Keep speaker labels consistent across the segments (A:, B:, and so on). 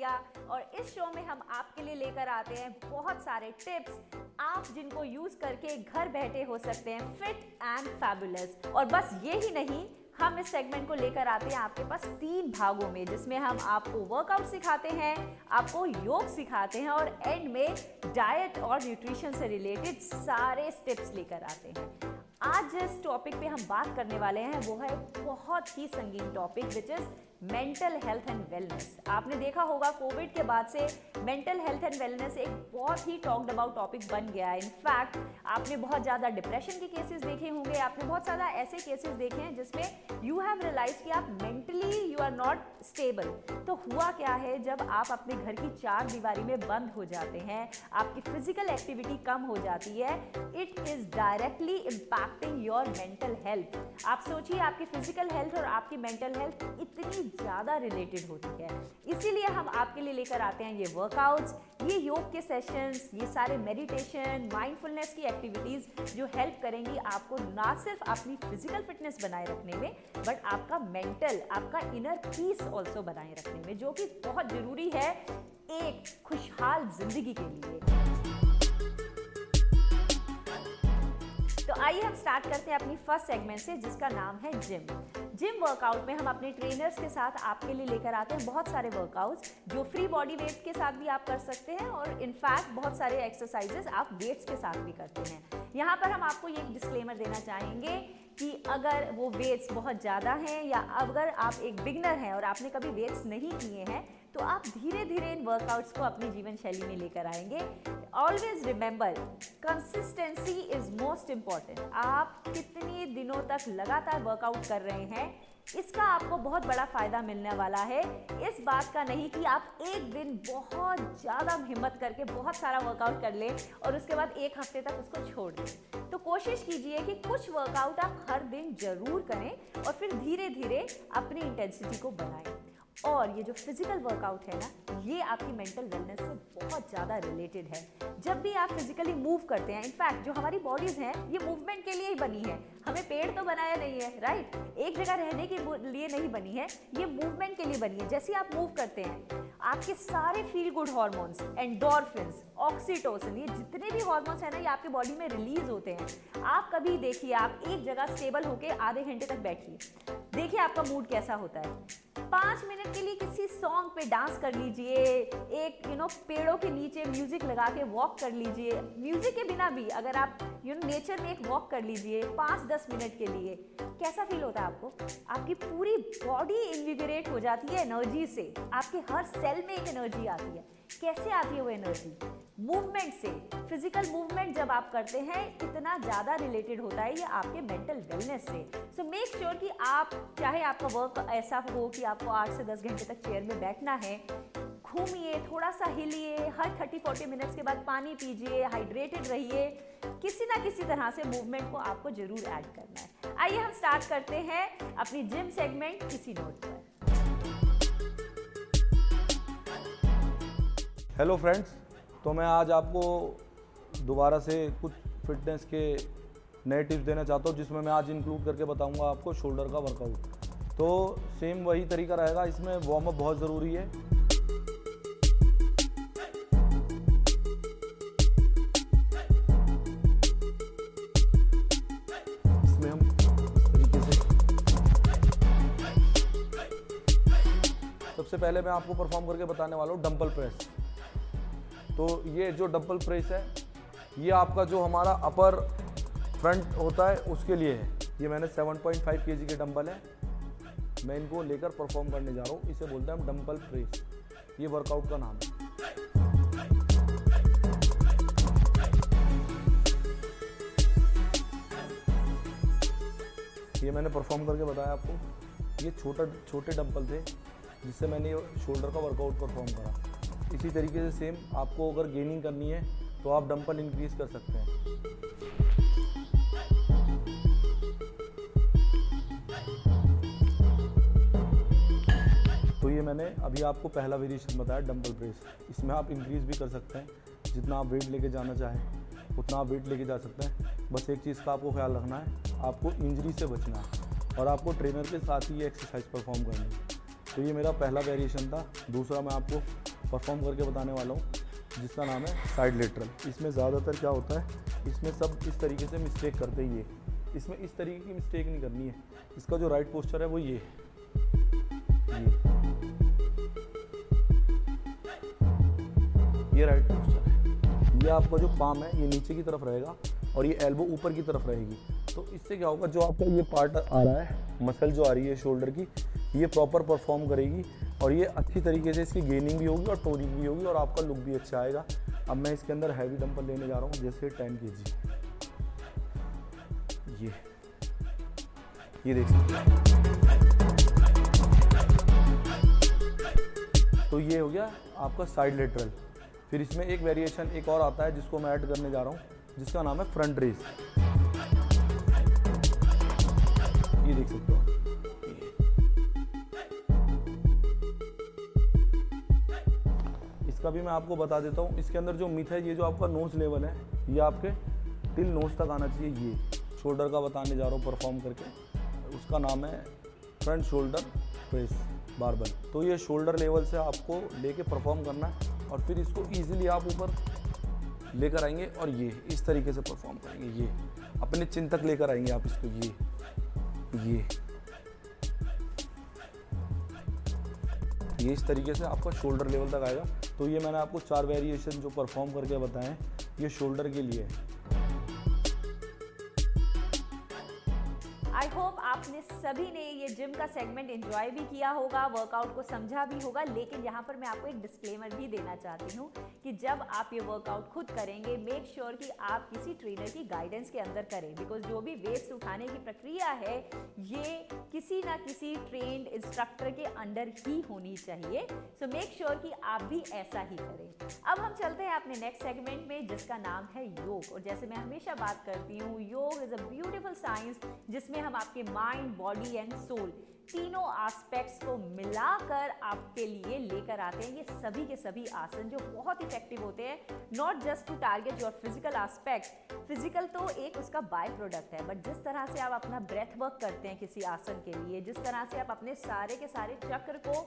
A: प्रिया और इस शो में हम आपके लिए लेकर आते हैं बहुत सारे टिप्स आप जिनको यूज करके घर बैठे हो सकते हैं फिट एंड फैबुलस। और बस ये ही नहीं, हम इस सेगमेंट को लेकर आते हैं आपके पास 3 भागों में, जिसमें हम आपको वर्कआउट सिखाते हैं, आपको योग सिखाते हैं और एंड में डाइट और न्यूट्रिशन से रिलेटेड सारे टिप्स लेकर आते हैं। आज जिस टॉपिक पे हम बात करने वाले हैं वो है बहुत ही संगीन topic which is mental health and wellness. आपने देखा होगा कोविड के बाद से मेंटल हेल्थ एंड वेलनेस एक बहुत ही टॉक्ड अबाउट टॉपिक बन गया है। इनफैक्ट आपने बहुत ज़्यादा डिप्रेशन के केसेस देखे होंगे, आपने बहुत ज़्यादा ऐसे केसेस देखे हैं जिसमें यू हैव रियलाइज कि आप mentally you are not stable. तो हुआ क्या है, जब आप अपने घर की 4 दीवारी में बंद हो जाते हैं, आपकी फिजिकल एक्टिविटी कम हो जाती है, it is directly impacting your mental health. आप सोचिए आपकी फिजिकल हेल्थ और आपकी मेंटल हेल्थ इतनी ज़्यादा रिलेटेड होती है। इसीलिए हम आपके लिए लेकर आते हैं ये वर्कआउट्स, ये योग के सेशंस, ये सारे मेडिटेशन, माइंडफुलनेस की एक्टिविटीज़ जो हेल्प करेंगी आपको ना सिर्फ अपनी फिजिकल फिटनेस बनाए रखने में बट आपका मेंटल, आपका इनर पीस ऑल्सो बनाए रखने में, जो कि बहुत ज़रूरी है एक खुशहाल जिंदगी के लिए। तो आइए हम स्टार्ट करते हैं अपनी फर्स्ट सेगमेंट से, जिसका नाम है जिम। जिम वर्कआउट में हम अपने ट्रेनर्स के साथ आपके लिए लेकर आते हैं बहुत सारे वर्कआउट्स जो फ्री बॉडी वेट के साथ भी आप कर सकते हैं और इनफैक्ट बहुत सारे एक्सरसाइजेस आप वेट्स के साथ भी करते हैं। यहाँ पर हम आपको ये डिस्क्लेमर देना चाहेंगे कि अगर वो वेट्स बहुत ज़्यादा हैं या अगर आप एक बिगनर हैं और आपने कभी वेट्स नहीं किए हैं तो आप धीरे धीरे इन वर्कआउट्स को अपनी जीवन शैली में लेकर आएंगे। Always remember, consistency is most important. आप कितने दिनों तक लगातार वर्कआउट कर रहे हैं, इसका आपको बहुत बड़ा फायदा मिलने वाला है। इस बात का नहीं कि आप एक दिन बहुत ज़्यादा हिम्मत करके बहुत सारा वर्कआउट कर लें और उसके बाद एक हफ्ते तक उसको छोड़ दें। तो कोशिश कीजिए कि कुछ वर्कआउट आप हर दिन जरूर करें और फिर धीरे धीरे अपनी इंटेंसिटी को बढ़ाएं। और ये जो फिजिकल वर्कआउट है ना, ये आपकी मेंटल वेलनेस से बहुत ज़्यादा रिलेटेड है। जब भी आप फिजिकली मूव करते हैं, इनफैक्ट जो हमारी बॉडीज़ हैं ये मूवमेंट के लिए ही बनी है, हमें पेड़ तो बनाया नहीं है, राइट? एक जगह रहने के लिए नहीं बनी है, ये मूवमेंट के लिए बनी है। जैसे आप मूव करते हैं आपके सारे feel good hormones, endorphins, oxytocin, ये जितने भी हार्मोन्स हैं ना ये आपके बॉडी में रिलीज होते हैं। आप कभी देखिए, आप एक जगह स्टेबल होकर आधे घंटे तक बैठिए, देखिए आपका मूड कैसा होता है। 5 मिनट के लिए किसी सॉन्ग पे डांस कर लीजिए, एक पेड़ों के नीचे म्यूजिक लगा के वॉक कर लीजिए। म्यूजिक के बिना भी अगर आप नेचर में एक वॉक कर लीजिए 5-10 मिनट के लिए, कैसा फील होता है आपको? आपकी पूरी बॉडी इन्विगोरेट हो जाती है एनर्जी से, आपके हर सेल में एक एनर्जी आती है। कैसे आती है वो एनर्जी? मूवमेंट से। फिजिकल मूवमेंट जब आप करते हैं इतना ज़्यादा रिलेटेड होता है ये आपके मेंटल वेलनेस से। सो मेक श्योर कि आप, चाहे आपका वर्क ऐसा हो कि आपको 8 से 10 घंटे तक चेयर में बैठना है, घूमिए, थोड़ा सा हिलिए, हर 30-40 मिनट्स के बाद पानी पीजिए, हाइड्रेटेड रहिए। किसी ना किसी तरह से मूवमेंट को आपको जरूर ऐड करना है। आइए हम स्टार्ट करते हैं अपनी जिम सेगमेंट इसी नोट पर।
B: हेलो फ्रेंड्स, तो मैं आज आपको दोबारा से कुछ फिटनेस के नए टिप्स देना चाहता हूँ, जिसमें मैं आज इंक्लूड करके बताऊंगा आपको शोल्डर का वर्कआउट। तो सेम वही तरीका रहेगा, इसमें वार्म अप बहुत ज़रूरी है। इसमें हम इस तरीके से सबसे पहले मैं आपको परफॉर्म करके बताने वाला हूँ डंबल प्रेस। तो ये जो डंबल प्रेस है ये आपका जो हमारा अपर फ्रंट होता है उसके लिए है। ये मैंने 7.5 kg के डंबल है, मैं इनको लेकर परफॉर्म करने जा रहा हूँ। इसे बोलते हैं हम डंबल प्रेस, ये वर्कआउट का नाम है। ये मैंने परफॉर्म करके बताया आपको। ये छोटे डंबल थे जिससे मैंने शोल्डर का वर्कआउट परफॉर्म करा। इसी तरीके से सेम आपको अगर गेनिंग करनी है तो आप डंबल इंक्रीज कर सकते हैं। तो ये मैंने अभी आपको पहला वेरिएशन बताया डंबल प्रेस। इसमें आप इंक्रीज भी कर सकते हैं, जितना आप वेट लेके जाना चाहें उतना आप वेट लेके जा सकते हैं। बस एक चीज़ का आपको ख्याल रखना है, आपको इंजरी से बचना है और आपको ट्रेनर के साथ ही ये एक्सरसाइज परफॉर्म करनी है। तो ये मेरा पहला वेरिएशन था। दूसरा मैं आपको परफॉर्म करके बताने वाला हूँ जिसका नाम है साइड लेटरल। इसमें ज़्यादातर क्या होता है, इसमें सब इस तरीके से मिस्टेक करते ही है। इसमें इस तरीके की मिस्टेक नहीं करनी है। इसका जो राइट पोस्चर है वो ये राइट पोस्चर है। ये आपका जो पाम है ये नीचे की तरफ रहेगा और ये एल्बो ऊपर की तरफ रहेगी। तो इससे क्या होगा, जो आपका ये पार्ट आ रहा है, मसल जो आ रही है शोल्डर की, ये प्रॉपर परफॉर्म करेगी और ये अच्छी तरीके से इसकी गेनिंग भी होगी और टोनिंग भी होगी और आपका लुक भी अच्छा आएगा। अब मैं इसके अंदर हैवी डंपल लेने जा रहा हूँ, जैसे 10 kg। ये देख सकते हैं। तो ये हो गया आपका साइड लेटरल। फिर इसमें एक वेरिएशन एक और आता है जिसको मैं ऐड करने जा रहा हूँ, जिसका नाम है फ्रंट रेज। ये देख सकते हो। इसका भी मैं आपको बता देता हूँ। इसके अंदर जो मिथ है, ये जो आपका नोज लेवल है ये आपके टिल नोज तक आना चाहिए। ये शोल्डर का बताने जा रहा हूँ परफॉर्म करके, उसका नाम है फ्रंट शोल्डर प्रेस बारबल। तो ये शोल्डर लेवल से आपको लेके परफॉर्म करना है और फिर इसको इजीली आप ऊपर लेकर आएंगे और ये इस तरीके से परफॉर्म करेंगे। ये अपने चिन तक लेकर आएंगे आप इसको। ये इस तरीके से आपका शोल्डर लेवल तक आएगा। तो ये मैंने आपको 4 वेरिएशन जो परफॉर्म करके बताए हैं, ये शोल्डर के लिए है।
A: आई होप आपने सभी ने ये जिम का सेगमेंट एंजॉय भी किया होगा, वर्कआउट को समझा भी होगा। लेकिन यहाँ पर मैं आपको एक डिस्क्लेमर भी देना चाहती हूँ कि जब आप ये वर्कआउट खुद करेंगे, मेक श्योर कि आप किसी ट्रेनर की गाइडेंस के अंदर करें, बिकॉज जो भी वेट्स उठाने की प्रक्रिया है ये किसी ना किसी ट्रेंड इंस्ट्रक्टर के अंडर ही होनी चाहिए। सो मेक श्योर कि आप भी ऐसा ही करें। अब हम चलते हैं अपने नेक्स्ट सेगमेंट में, जिसका नाम है योग। और जैसे मैं हमेशा बात करती हूँ, योग इज अ ब्यूटीफुल साइंस जिसमें हम आपके माइंड, बॉडी एंड सोल तीनों एस्पेक्ट्स को मिलाकर आपके लिए लेकर आते हैं ये सभी के सभी आसन, जो बहुत इफेक्टिव होते हैं, not just to target your physical aspect. Physical तो एक उसका बाय प्रोडक्ट है, बट जिस तरह से आप अपना ब्रेथ वर्क करते हैं किसी आसन के लिए, जिस तरह से आप अपने सारे के सारे चक्र को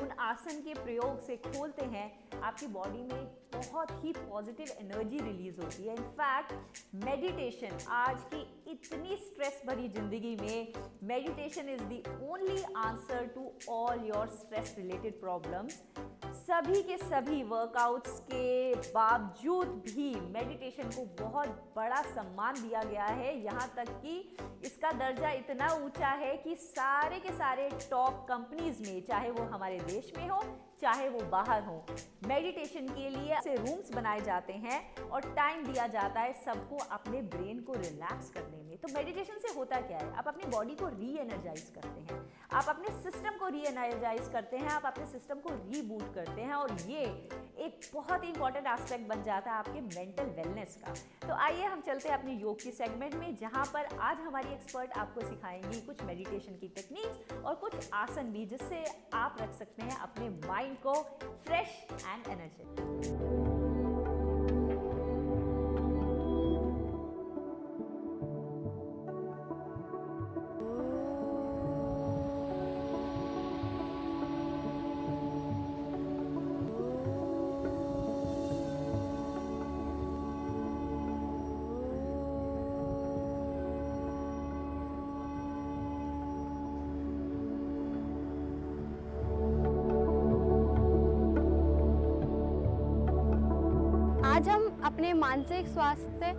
A: उन आसन के प्रयोग से खोलते हैं, आपकी बॉडी में बहुत ही पॉजिटिव एनर्जी रिलीज होती है। इनफैक्ट मेडिटेशन आज की इतनी स्ट्रेस भरी जिंदगी में meditation is the only answer to all your stress related problems. सभी के सभी वर्कआउट्स के बावजूद भी मेडिटेशन को बहुत बड़ा सम्मान दिया गया है, यहाँ तक कि इसका दर्जा इतना ऊंचा है कि सारे के सारे टॉप कंपनीज में, चाहे वो हमारे देश में हो चाहे वो बाहर हो, मेडिटेशन के लिए ऐसे रूम्स बनाए जाते हैं और टाइम दिया जाता है सबको अपने ब्रेन को रिलैक्स करने में। तो मेडिटेशन से होता क्या है, आप अपनी बॉडी को री एनर्जाइज करते हैं, आप अपने सिस्टम को री एनर्जाइज करते हैं, आप अपने सिस्टम को रीबूट करते हैं और ये एक बहुत ही इंपॉर्टेंट एस्पेक्ट बन जाता है आपके मेंटल वेलनेस का। तो आइए हम चलते हैं अपने योग की सेगमेंट में, जहां पर आज हमारी एक्सपर्ट आपको सिखाएंगी कुछ मेडिटेशन की टेक्निक्स और कुछ आसन भी, जिससे आप रख सकते हैं अपने माइंड को फ्रेश एंड एनर्जेटिक।
C: आज हम अपने मानसिक स्वास्थ्य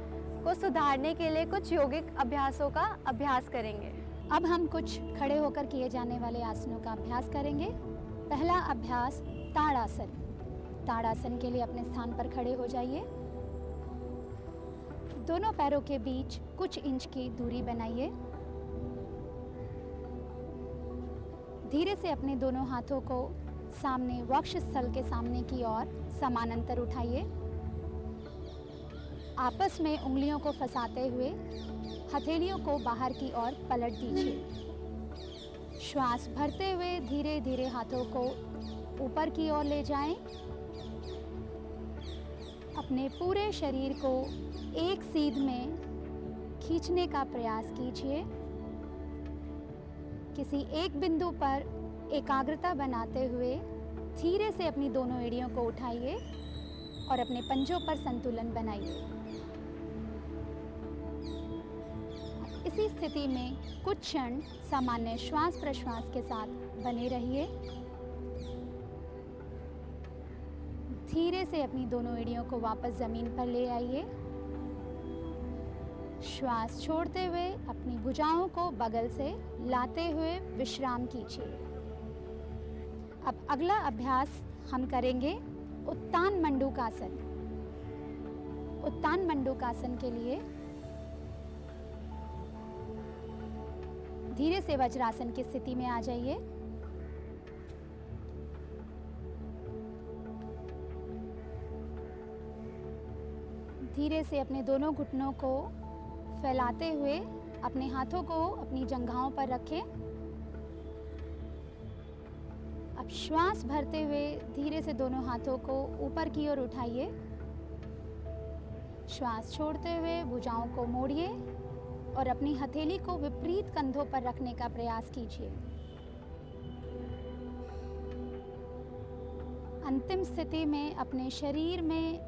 C: को सुधारने के लिए कुछ योगिक अभ्यासों का अभ्यास करेंगे।
D: अब हम कुछ खड़े होकर किए जाने वाले आसनों का अभ्यास करेंगे। पहला अभ्यास ताड़ासन। ताड़ासन के लिए अपने स्थान पर खड़े हो जाइए। दोनों पैरों के बीच कुछ इंच की दूरी बनाइए। धीरे से अपने दोनों हाथों को सामने वक्षस्थल के सामने की ओर समानांतर उठाइए। आपस में उंगलियों को फंसाते हुए हथेलियों को बाहर की ओर पलट दीजिए। श्वास भरते हुए धीरे धीरे हाथों को ऊपर की ओर ले जाएं। अपने पूरे शरीर को एक सीध में खींचने का प्रयास कीजिए। किसी एक बिंदु पर एकाग्रता बनाते हुए धीरे से अपनी दोनों एड़ियों को उठाइए और अपने पंजों पर संतुलन बनाइए। इसी स्थिति में कुछ क्षण सामान्य श्वास प्रश्वास के साथ बने रहिए। धीरे से अपनी दोनों एड़ियों को वापस जमीन पर ले आइए। श्वास छोड़ते हुए अपनी भुजाओं को बगल से लाते हुए विश्राम कीजिए। अब अगला अभ्यास हम करेंगे उत्तान मंडूकासन। उत्तान मंडूकासन के लिए धीरे से वज्रासन की स्थिति में आ जाइए। धीरे से अपने दोनों घुटनों को फैलाते हुए अपने हाथों को अपनी जंघाओं पर रखें। अब श्वास भरते हुए धीरे से दोनों हाथों को ऊपर की ओर उठाइए। श्वास छोड़ते हुए भुजाओं को मोड़िए और अपनी हथेली को विपरीत कंधों पर रखने का प्रयास कीजिए। अंतिम स्थिति में अपने शरीर में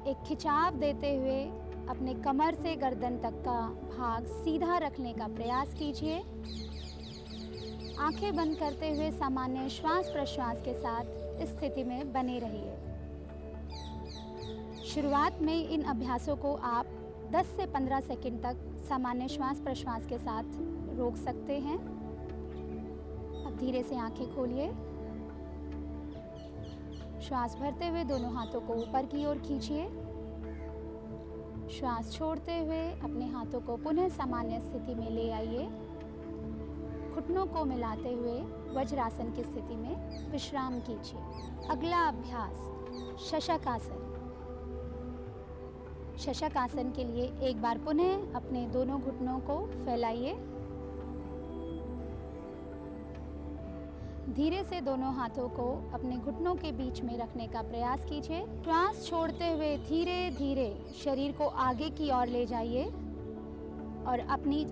D: एक खिंचाव देते हुए अपने कमर से गर्दन तक का भाग सीधा रखने का प्रयास कीजिए। आंखें बंद करते हुए सामान्य श्वास प्रश्वास के साथ इस स्थिति में बने रहिए। शुरुआत में इन अभ्यासों को आप 10 से 15 सेकंड तक सामान्य श्वास प्रश्वास के साथ रोक सकते हैं। अब धीरे से आंखें खोलिए। श्वास भरते हुए दोनों हाथों को ऊपर की ओर खींचिए। श्वास छोड़ते हुए अपने हाथों को पुनः सामान्य स्थिति में ले आइए। घुटनों को मिलाते हुए वज्रासन की स्थिति में विश्राम कीजिए। अगला अभ्यास शशकासन। शशकासन के लिए एक बार पुनः अपने दोनों घुटनों को फैलाइए। धीरे से दोनों हाथों को अपने घुटनों के बीच में रखने का प्रयास कीजिए। श्वास छोड़ते हुए धीरे धीरे शरीर को आगे की ओर ले जाइए और अपनी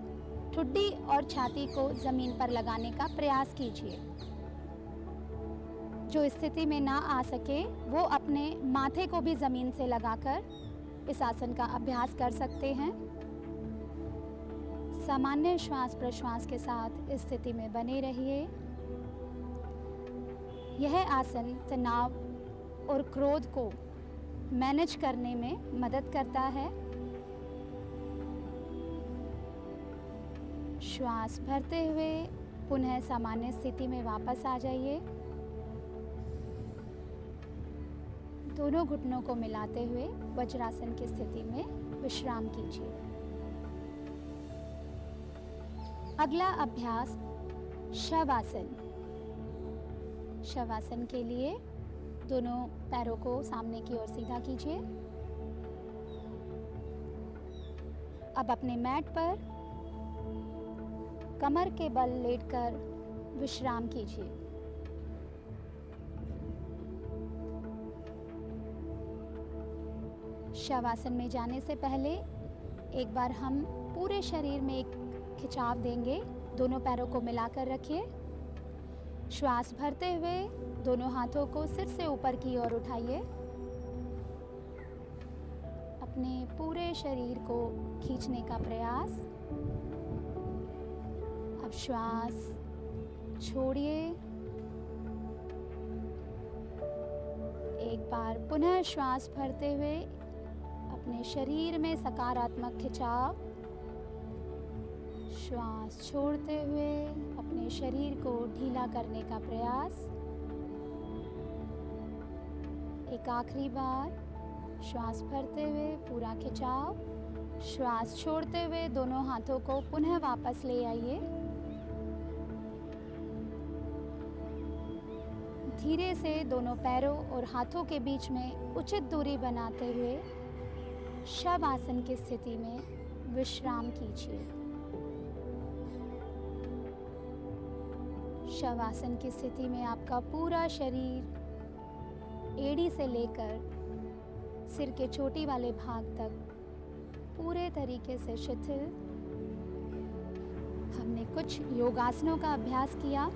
D: ठुड्डी और छाती को जमीन पर लगाने का प्रयास कीजिए। जो स्थिति में ना आ सके वो अपने माथे को भी जमीन से लगाकर इस आसन का अभ्यास कर सकते हैं। सामान्य श्वास प्रश्वास के साथ इस स्थिति में बने रहिए। यह आसन तनाव और क्रोध को मैनेज करने में मदद करता है। श्वास भरते हुए पुनः सामान्य स्थिति में वापस आ जाइए। दोनों घुटनों को मिलाते हुए वज्रासन की स्थिति में विश्राम कीजिए। अगला अभ्यास शवासन। शवासन के लिए दोनों पैरों को सामने की ओर सीधा कीजिए। अब अपने मैट पर कमर के बल लेटकर विश्राम कीजिए। शवासन में जाने से पहले एक बार हम पूरे शरीर में एक खिंचाव देंगे। दोनों पैरों को मिलाकर रखिए। श्वास भरते हुए दोनों हाथों को सिर से ऊपर की ओर उठाइए। अपने पूरे शरीर को खींचने का प्रयास। अब श्वास छोड़िए। एक बार पुनः श्वास भरते हुए अपने शरीर में सकारात्मक खिंचाव। श्वास छोड़ते हुए अपने शरीर को ढीला करने का प्रयास। एक आखिरी बार श्वास भरते हुए पूरा खिंचाव। श्वास छोड़ते हुए दोनों हाथों को पुनः वापस ले आइए। धीरे से दोनों पैरों और हाथों के बीच में उचित दूरी बनाते हुए शवासन की स्थिति में विश्राम कीजिए। शवासन की स्थिति में आपका पूरा शरीर एड़ी से लेकर सिर के चोटी वाले भाग तक पूरे तरीके से शिथिल। हमने कुछ योगासनों का अभ्यास किया।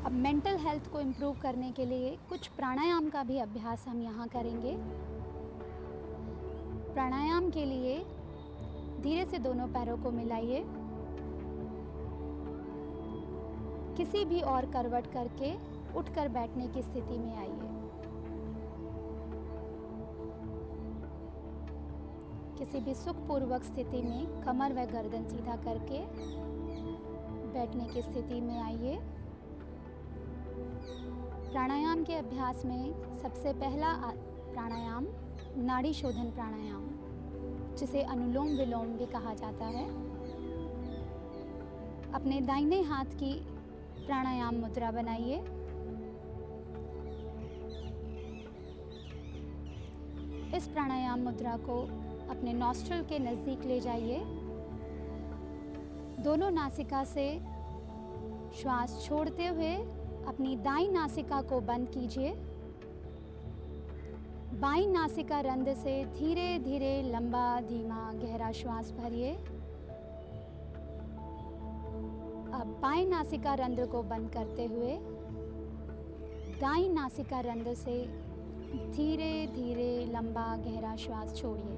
D: अब मेंटल हेल्थ को इम्प्रूव करने के लिए कुछ प्राणायाम का भी अभ्यास हम यहाँ करेंगे। प्राणायाम के लिए धीरे से दोनों पैरों को मिलाइए, किसी भी और करवट करके उठकर बैठने की स्थिति में आइए। किसी भी सुखपूर्वक स्थिति में कमर व गर्दन सीधा करके बैठने की स्थिति में आइए। प्राणायाम के अभ्यास में सबसे पहला प्राणायाम नाड़ी शोधन प्राणायाम, जिसे अनुलोम विलोम भी कहा जाता है। अपने दाहिने हाथ की प्राणायाम मुद्रा बनाइए। इस प्राणायाम मुद्रा को अपने नॉस्ट्रल के नज़दीक ले जाइए। दोनों नासिका से श्वास छोड़ते हुए अपनी दाईं नासिका को बंद कीजिए। बाईं नासिका रंध्र से धीरे धीरे लंबा धीमा गहरा श्वास भरिए। अब बाईं नासिका रंध्र को बंद करते हुए दाईं नासिका रंध्र से धीरे धीरे लंबा गहरा श्वास छोड़िए।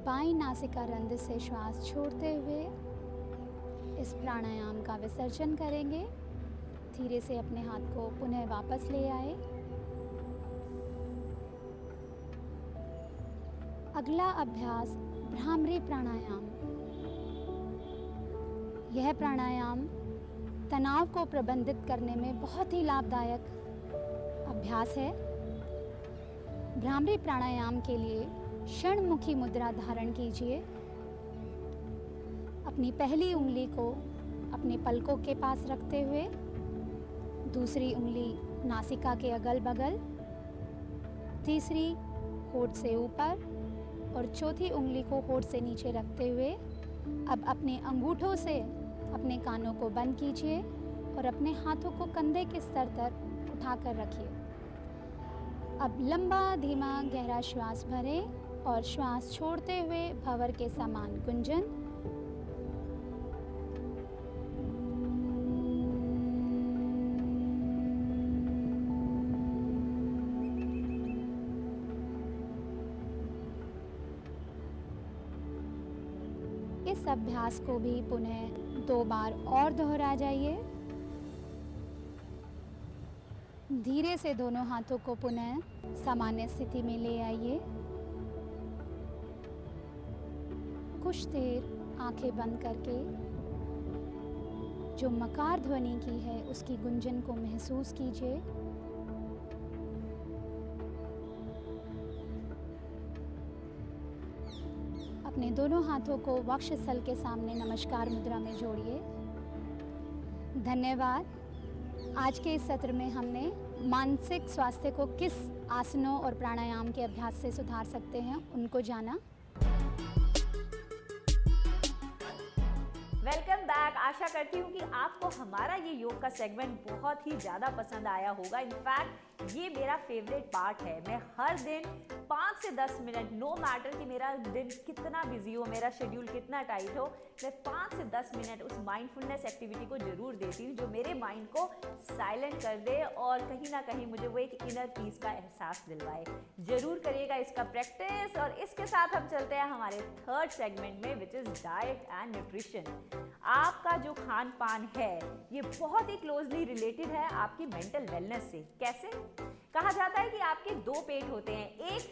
D: बाईं नासिका रंध्र से श्वास छोड़ते हुए इस प्राणायाम का विसर्जन करेंगे। धीरे से अपने हाथ को पुनः वापस ले आए। अगला अभ्यास भ्रामरी प्राणायाम। यह प्राणायाम तनाव को प्रबंधित करने में बहुत ही लाभदायक अभ्यास है। भ्रामरी प्राणायाम के लिए षणमुखी मुद्रा धारण कीजिए। अपनी पहली उंगली को अपने पलकों के पास रखते हुए दूसरी उंगली नासिका के अगल बगल, तीसरी होठ से ऊपर और चौथी उंगली को होठ से नीचे रखते हुए अब अपने अंगूठों से अपने कानों को बंद कीजिए और अपने हाथों को कंधे के स्तर तक उठाकर रखिए। अब लंबा धीमा गहरा श्वास भरें और श्वास छोड़ते हुए भंवर के समान गुंजन। इस अभ्यास को भी पुनः 2 बार और दोहरा जाइए। धीरे से दोनों हाथों को पुनः सामान्य स्थिति में ले आइए। कुछ देर आंखें बंद करके जो मकार ध्वनि की है उसकी गुंजन को महसूस कीजिए। अपने दोनों हाथों को वक्षस्थल के सामने नमस्कार मुद्रा में जोड़िए। धन्यवाद। आज के इस सत्र में हमने मानसिक स्वास्थ्य को किस आसनों और प्राणायाम के अभ्यास से सुधार सकते हैं उनको जाना।
A: Welcome back. आशा करती हूँ कि आपको हमारा ये योग का सेगमेंट बहुत ही ज़्यादा पसंद आया होगा। इनफैक्ट ये मेरा फेवरेट पार्ट है। मैं हर दिन 5 से 10 मिनट, नो मैटर कि मेरा दिन कितना बिजी हो, मेरा शेड्यूल कितना टाइट हो, मैं 5 से 10 मिनट उस माइंडफुलनेस एक्टिविटी को ज़रूर देती हूँ जो मेरे माइंड को साइलेंट कर दे और कहीं ना कहीं मुझे वो एक इनर पीस का एहसास दिलवाए। ज़रूर करिएगा इसका प्रैक्टिस। और इसके साथ हम चलते हैं हमारे थर्ड सेगमेंट में, which is diet and nutrition. आपका जो खान पान है ये बहुत ही क्लोजली रिलेटेड है आपकी मेंटल वेलनेस से। कैसे? कहा जाता है कि आपके 2 पेट होते हैं, एक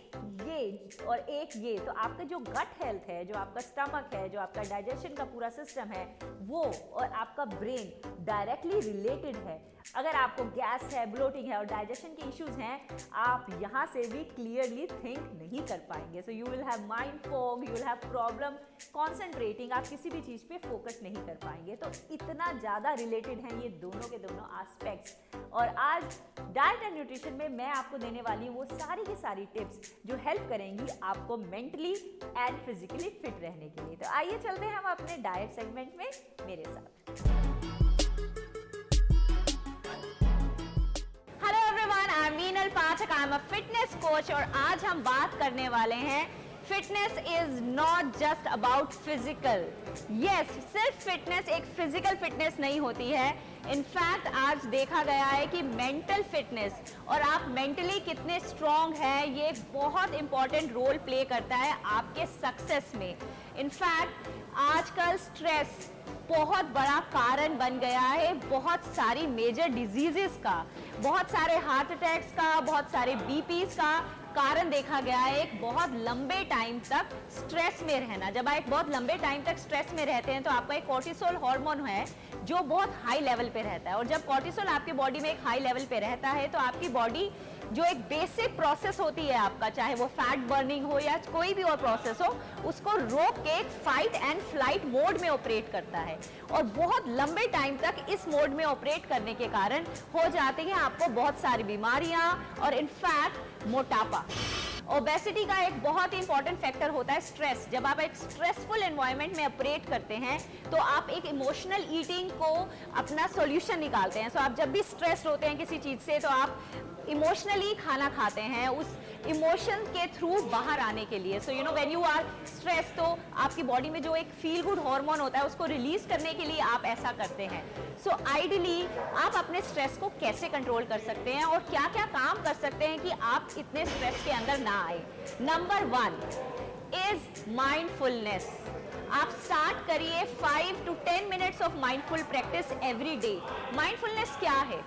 A: ये और एक ये। तो आपका जो गट हेल्थ है, जो आपका स्टमक है, जो आपका डाइजेशन का पूरा सिस्टम है, वो और आपका ब्रेन डायरेक्टली रिलेटेड है। अगर आपको गैस है, ब्लोटिंग है और डाइजेशन के इश्यूज हैं, आप यहाँ से भी क्लियरली थिंक नहीं कर पाएंगे। So you will have mind fog, you will have problem concentrating, आप किसी भी चीज़ पे फोकस नहीं कर पाएंगे। तो इतना ज़्यादा रिलेटेड हैं ये दोनों के दोनों एस्पेक्ट्स। और आज डाइट एंड न्यूट्रिशन में मैं आपको देने वाली हूँ वो सारी की सारी टिप्स जो हेल्प करेंगी आपको मेंटली एंड फिजिकली फिट रहने के लिए। तो आइए चलते हैं हम अपने डाइट सेगमेंट में मेरे साथ। Hello everyone, I am Meenal Pathak, I am a fitness coach और आज हम बात करने वाले हैं fitness is not just about physical. Yes, सिर्फ फिटनेस एक फिजिकल फिटनेस नहीं होती है। इनफैक्ट आज देखा गया है कि मेंटल फिटनेस और आप मेंटली कितने स्ट्रांग हैं, ये बहुत इंपॉर्टेंट रोल प्ले करता है आपके सक्सेस में। इनफैक्ट आजकल स्ट्रेस बहुत बड़ा कारण बन गया है बहुत सारी मेजर डिजीजेस का, बहुत सारे हार्ट अटैक्स का, बहुत सारे बीपीज का कारण देखा गया है एक बहुत लंबे टाइम तक स्ट्रेस में रहना। जब आप एक बहुत लंबे टाइम तक स्ट्रेस में रहते हैं तो आपका एक कॉर्टिसोल हार्मोन है जो बहुत हाई लेवल पे रहता है, और जब कॉर्टिसोल आपकी बॉडी में एक हाई लेवल पे रहता है तो आपकी बॉडी जो एक बेसिक प्रोसेस होती है आपका, चाहे वो फैट बर्निंग हो या कोई भी और प्रोसेस हो, उसको रोक के एक फाइट एंड फ्लाइट मोड में ऑपरेट करता है। और बहुत लंबे टाइम तक इस मोड में ऑपरेट करने के कारण हो जाते हैं आपको बहुत सारी बीमारियां और इनफैक्ट मोटापा। ओबेसिटी का एक बहुत ही इंपॉर्टेंट फैक्टर होता है स्ट्रेस। जब आप एक स्ट्रेसफुल एनवायरनमेंट में ऑपरेट करते हैं तो आप एक इमोशनल ईटिंग को अपना सॉल्यूशन निकालते हैं। सो आप जब भी स्ट्रेस्ड होते हैं किसी चीज़ से तो आप इमोशनली खाना खाते हैं उस इमोशन के थ्रू बाहर आने के लिए। So you know when you are stress तो आपकी बॉडी में जो एक फील गुड हार्मोन होता है उसको रिलीज करने के लिए आप ऐसा करते हैं। सो आइडियली आप अपने स्ट्रेस को कैसे कंट्रोल कर सकते हैं और क्या क्या काम कर सकते हैं कि आप इतने स्ट्रेस के अंदर ना आए। Number 1 is mindfulness. आप स्टार्ट करिए 5 to 10 minutes of mindful practice every day. Mindfulness क्या है?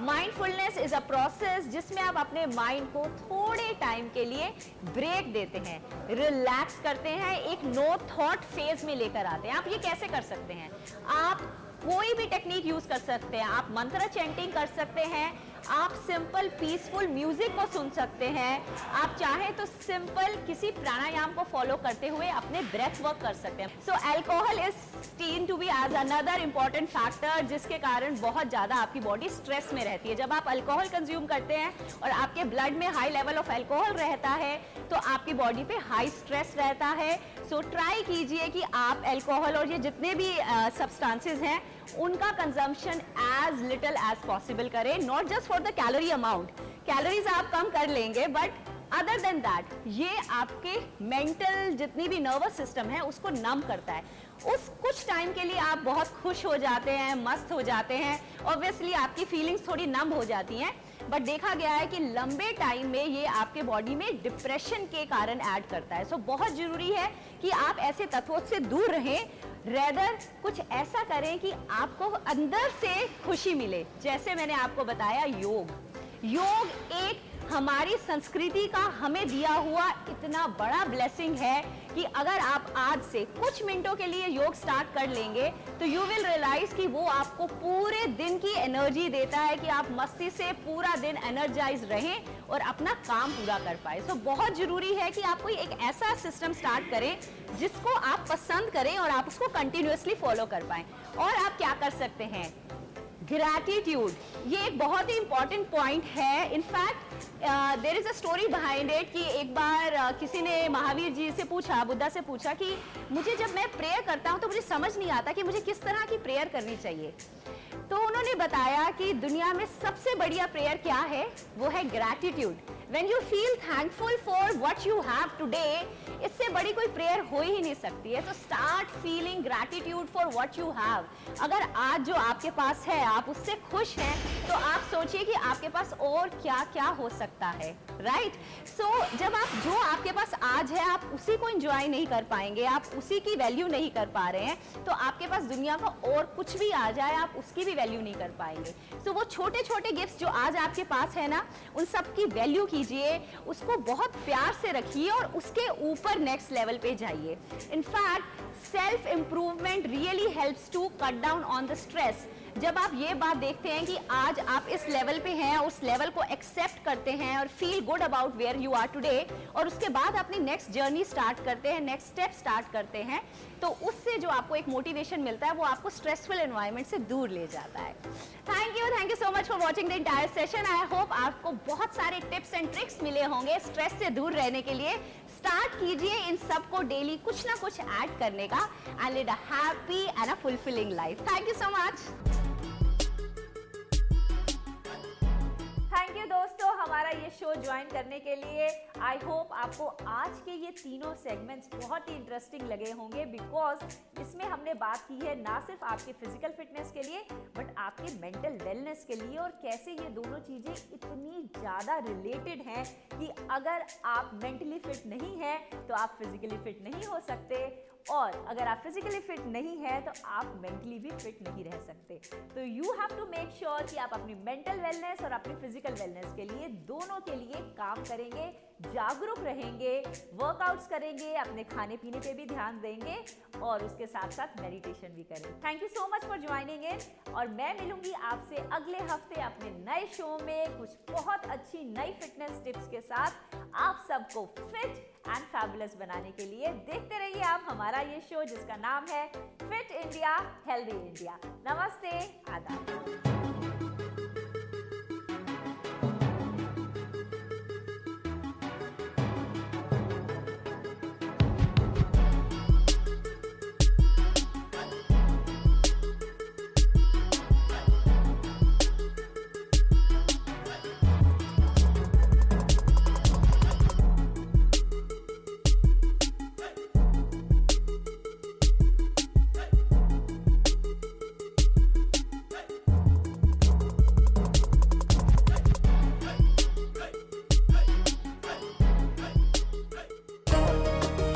A: माइंडफुलनेस इज अ प्रोसेस जिसमें आप अपने माइंड को थोड़े टाइम के लिए ब्रेक देते हैं, रिलैक्स करते हैं, एक नो थॉट फेज में लेकर आते हैं। आप ये कैसे कर सकते हैं? आप कोई भी टेक्निक यूज कर सकते हैं। आप मंत्र चैंटिंग कर सकते हैं, आप सिंपल पीसफुल म्यूजिक को सुन सकते हैं, आप चाहें तो सिंपल किसी प्राणायाम को फॉलो करते हुए अपने ब्रेथ वर्क कर सकते हैं। So alcohol is seen to be as another important factor जिसके कारण बहुत ज्यादा आपकी बॉडी स्ट्रेस में रहती है। जब आप अल्कोहल कंज्यूम करते हैं और आपके ब्लड में हाई लेवल ऑफ अल्कोहल रहता है तो आपकी बॉडी पे हाई स्ट्रेस रहता है। सो ट्राई कीजिए कि आप अल्कोहल और ये जितने भी सब्सटेंसेस हैं उनका consumption as little as possible करें, not just for the calorie amount. Calories आप कम कर लेंगे बट अदर देन दैट ये आपके मेंटल जितनी भी नर्वस सिस्टम है उसको नम करता है। उस कुछ टाइम के लिए आप बहुत खुश हो जाते हैं, मस्त हो जाते हैं, ऑब्वियसली आपकी फीलिंग्स थोड़ी नम हो जाती हैं, बट देखा गया है कि लंबे टाइम में ये आपके बॉडी में डिप्रेशन के कारण ऐड करता है। सो बहुत जरूरी है कि आप ऐसे तत्वों से दूर रहें, रेदर कुछ ऐसा करें कि आपको अंदर से खुशी मिले। जैसे मैंने आपको बताया योग एक हमारी संस्कृति का हमें दिया हुआ इतना बड़ा ब्लेसिंग है कि अगर आप आज से कुछ मिनटों के लिए योग स्टार्ट कर लेंगे तो यू विल रियलाइज कि वो आपको पूरे दिन की एनर्जी देता है कि आप मस्ती से पूरा दिन एनर्जाइज रहें और अपना काम पूरा कर पाए। सो बहुत जरूरी है कि आप कोई एक ऐसा सिस्टम स्टार्ट करें जिसको आप पसंद करें और आप उसको कंटिन्यूअसली फॉलो कर पाएं। और आप क्या कर सकते हैं? ग्रैटिट्यूड, ये एक बहुत ही इंपॉर्टेंट पॉइंट है। In fact there is a story behind it कि एक बार किसी ने महावीर जी से पूछा, बुद्धा से पूछा कि मुझे जब मैं प्रेयर करता हूं तो मुझे समझ नहीं आता कि मुझे किस तरह की प्रेयर करनी चाहिए। तो उन्होंने बताया कि दुनिया में सबसे बढ़िया प्रेयर क्या है? वो है gratitude. When you feel thankful for what you have today, इससे बड़ी कोई प्रेयर हो ही नहीं सकती है। तो start feeling gratitude for what you have. अगर आज जो आपके पास है आप उससे खुश हैं तो आप सोचिए कि आपके पास और क्या क्या हो सकता है, राइट? सो जब आप जो आपके पास आज है आप उसी को एंजॉय नहीं कर पाएंगे, आप उसी की वैल्यू नहीं कर पा रहे हैं, तो आपके पास दुनिया का और कुछ भी आ जाए आप उसकी भी वैल्यू नहीं कर पाएंगे। सो वो छोटे छोटे गिफ्ट्स जो आज आपके पास है ना, उन सब की वैल्यू कीजिए, उसको बहुत प्यार से रखिए और उसके ऊपर नेक्स्ट लेवल पे जाइए। In fact self improvement really helps to cut down on the stress. जब आप ये बात देखते हैं कि आज आप इस लेवल पे हैं, उस लेवल को एक्सेप्ट करते हैं और feel good about where you are today, और उसके बाद अपनी नेक्स्ट जर्नी स्टार्ट करते हैं, नेक्स्ट स्टेप स्टार्ट करते हैं, तो उससे जो आपको एक मोटिवेशन मिलता है वो आपको स्ट्रेसफुल एनवायरनमेंट से दूर ले जाता है। Thank you so much for watching the entire session. I hope आपको बहुत सारे टिप्स एंड ट्रिक्स मिले होंगे स्ट्रेस से दूर रहने के लिए। स्टार्ट कीजिए इन सब को डेली कुछ ना कुछ ऐड करने का and lead a happy and a fulfilling life. Thank you so much.
E: Thank you दोस्तों, हमारा
A: हमारा ये शो ज्वाइन करने के लिए। आई होप आपको आज के ये तीनों सेगमेंट्स बहुत ही इंटरेस्टिंग लगे होंगे, बिकॉज इसमें हमने बात की है ना सिर्फ आपके फिजिकल फिटनेस के लिए बट आपके मेंटल वेलनेस के लिए, और कैसे ये दोनों चीजें इतनी ज्यादा रिलेटेड हैं कि अगर आप मेंटली फिट नहीं हैं तो आप फिजिकली फिट नहीं हो सकते, और अगर आप फिजिकली फिट नहीं है तो आप मेंटली भी फिट नहीं रह सकते। तो you have to make sure कि आप अपनी मेंटल वेलनेस और अपनी फिजिकल वेलनेस के लिए दोनों के लिए काम करेंगे, जागरूक रहेंगे, वर्कआउट्स करेंगे, अपने खाने पीने पे भी ध्यान देंगे और उसके साथ साथ मेडिटेशन भी करें। Thank you so much for joining in, और मैं मिलूंगी आपसे अगले हफ्ते अपने नए शो में कुछ बहुत अच्छी नई फिटनेस टिप्स के साथ आप सबको फिट एंड फैबुलस बनाने के लिए। देखते रहिए आप हमारा ये शो जिसका नाम है फिट इंडिया हेल्दी इंडिया। नमस्ते, आदाब।